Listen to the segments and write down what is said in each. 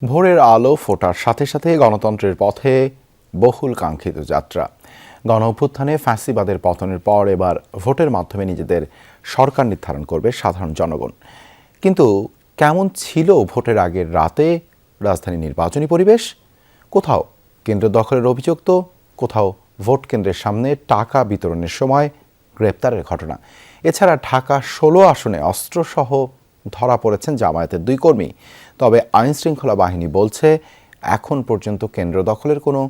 ভোরের আলো ফোটার সাথে সাথে গণতন্ত্রের পথে বহুল কাঙ্ক্ষিত যাত্রা। গণ অভ্যুত্থানে ফ্যাসিবাদের পতনের পর এবার ভোটের মাধ্যমে নিজেদের সরকার নির্ধারণ করবে সাধারণ জনগণ। কিন্তু কেমন ছিল ভোটের আগের রাতে রাজধানীর নির্বাচনী পরিবেশ? কোথাও কেন্দ্র দখলের অভিযোগ, তো কোথাও ভোট কেন্দ্রের সামনে টাকা বিতরণের সময় গ্রেপ্তারের ঘটনা। এছাড়া ঢাকা ১৬ আসনে অস্ত্রসহ ধরা পড়েছেন জামায়াতের ২ কর্মী। তবে আইনশৃঙ্খলা বাহিনী বলছে এখন পর্যন্ত কেন্দ্র দখলের কোনো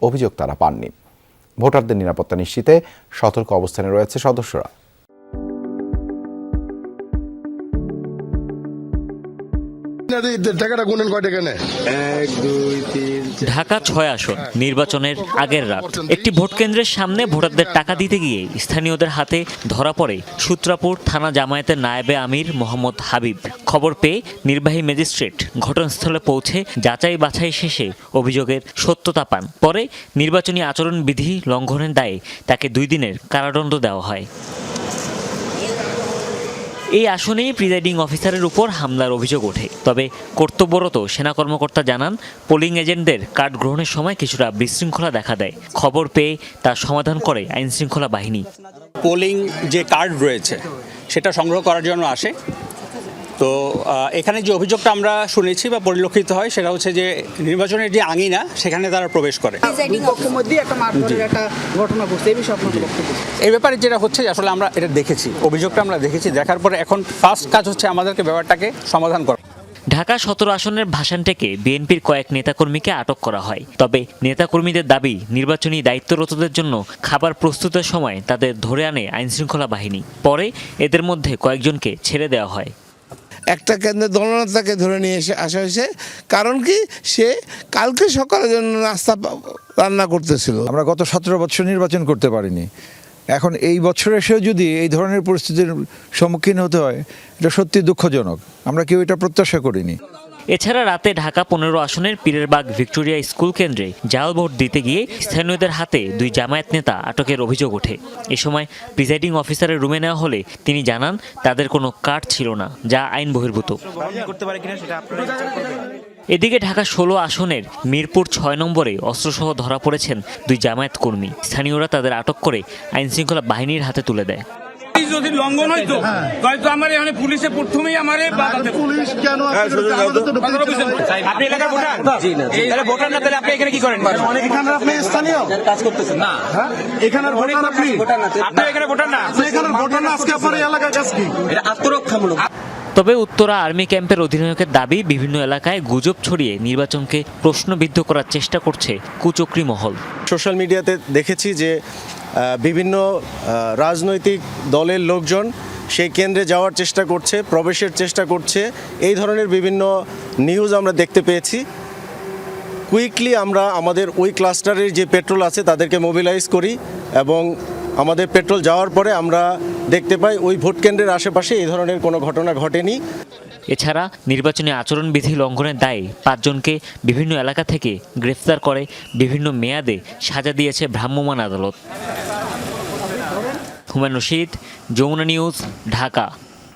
অভিযোগ তারা পাননি। ভোটারদের নিরাপত্তা নিশ্চিতে সতর্ক অবস্থানে রয়েছে সদস্যরা। ঢাকা ৬ আসন নির্বাচনের আগের রাত একটি ভোট কেন্দ্রের সামনে ভোটারদের টাকা দিতে গিয়ে স্থানীয়দের হাতে ধরা পড়ে সূত্রাপুর থানা জামায়াতের নায়েবে আমির মোহাম্মদ হাবিব। খবর পেয়ে নির্বাহী ম্যাজিস্ট্রেট ঘটনাস্থলে পৌঁছে যাচাই বাছাই শেষে অভিযোগের সত্যতা পান। পরে নির্বাচনী আচরণবিধি লঙ্ঘনের দায়ে তাকে ২ দিনের কারাদণ্ড দেওয়া হয়। এই আসনেই প্রিজাইডিং অফিসারের উপর হামলার অভিযোগ ওঠে। তবে কর্তব্যরত সেনা কর্মকর্তা জানান, পোলিং এজেন্টদের কার্ড গ্রহণের সময় কিছুটা বিশৃঙ্খলা দেখা দেয়। খবর পেয়ে তার সমাধান করে আইনশৃঙ্খলা বাহিনী। পোলিং যে কার্ড রয়েছে সেটা সংগ্রহ করার জন্য আসে। তো এখানে যে অভিযোগটা আমরা শুনেছি বা পরিলক্ষিত হয় সেটা হচ্ছে যে নির্বাচনের যে আঙিনা সেখানে তারা প্রবেশ করে। এই ব্যাপারে যেটা হচ্ছে আসলে আমরা এটা দেখেছি, অভিযোগটা আমরা দেখেছি। দেখার পরে এখন ফার্স্ট কাজ হচ্ছে আমাদেরকে ব্যাপারটাকে সমাধান করা। ঢাকা ১৭ আসনের ভাসান থেকে বিএনপির কয়েক নেতাকর্মীকে আটক করা হয়। তবে নেতাকর্মীদের দাবি, নির্বাচনী দায়িত্বরতদের জন্য খাবার প্রস্তুতের সময় তাদের ধরে আনে আইনশৃঙ্খলা বাহিনী। পরে এদের মধ্যে কয়েকজনকে ছেড়ে দেওয়া হয়। একটা কেন্দ্রের দলনেতাকে ধরে নিয়ে আসা হয়েছে, কারণ কি সে কালকে সকালের জন্য নাস্তা রান্না করতেছিল। আমরা গত ১৭ বছর নির্বাচন করতে পারিনি, এখন এই বছর এসেও যদি এই ধরনের পরিস্থিতির সম্মুখীন হতে হয়, এটা সত্যি দুঃখজনক। আমরা কেউ এটা প্রত্যাশা করিনি। এছাড়া রাতে ঢাকা ১৫ আসনের পীরেরবাগ ভিক্টোরিয়া স্কুল কেন্দ্রে জাল ভোট দিতে গিয়ে স্থানীয়দের হাতে ২ জামায়াত নেতা আটকের অভিযোগ ওঠে। এ সময় প্রিজাইডিং অফিসারের রুমে নেওয়া হলে তিনি জানান তাদের কোনো কার্ড ছিল না, যা আইন বহির্ভূত। এদিকে ঢাকা ১৬ আসনের মিরপুর ৬ নম্বরে অস্ত্রসহ ধরা পড়েছেন ২ জামায়াত কর্মী। স্থানীয়রা তাদের আটক করে আইনশৃঙ্খলা বাহিনীর হাতে তুলে দেয়। যদি লঙ্ঘন হইতো হয়তো আমার এখানে পুলিশে প্রথমেই আমারে পুলিশ কেন আপনি এলাকার ভোটার? জি না, তাহলে ভোটার না, তাহলে আপনি এখানে কি করেন? এখানে আপনি স্থানীয় কাজ করতেছেন না? এখানের ভোটার আপনি এখানে ভোটার না, এখানের ভোটার না, আজকে আপনার এলাকার কাজ কি? এটা আত্মরক্ষামূলক। তবে উত্তরা আর্মি ক্যাম্পের অধিনায়কের দাবি, বিভিন্ন এলাকায় গুজব ছড়িয়ে নির্বাচনকে প্রশ্নবিদ্ধ করার চেষ্টা করছে কুচক্রী মহল। সোশ্যাল মিডিয়াতে দেখেছি যে বিভিন্ন রাজনৈতিক দলের লোকজন সেই কেন্দ্রে যাওয়ার চেষ্টা করছে, প্রবেশের চেষ্টা করছে। এই ধরনের বিভিন্ন নিউজ আমরা দেখতে পেয়েছি। কুইকলি আমরা আমাদের ওই ক্লাস্টারের যে পেট্রোল আছে তাদেরকে মোবিলাইজ করি এবং আমাদের পেট্রোল যাওয়ার পরে আমরা দেখতে পাই ওই ভোট কেন্দ্রের আশেপাশে এই ধরনের কোনো ঘটনা ঘটেনি। এছাড়া নির্বাচনী আচরণবিধি লঙ্ঘনের দায়ে ৫ জনকে বিভিন্ন এলাকা থেকে গ্রেফতার করে বিভিন্ন মেয়াদে সাজা দিয়েছে ভ্রাম্যমাণ আদালত। হুমায়ুন রশীদ, যমুনা নিউজ, ঢাকা।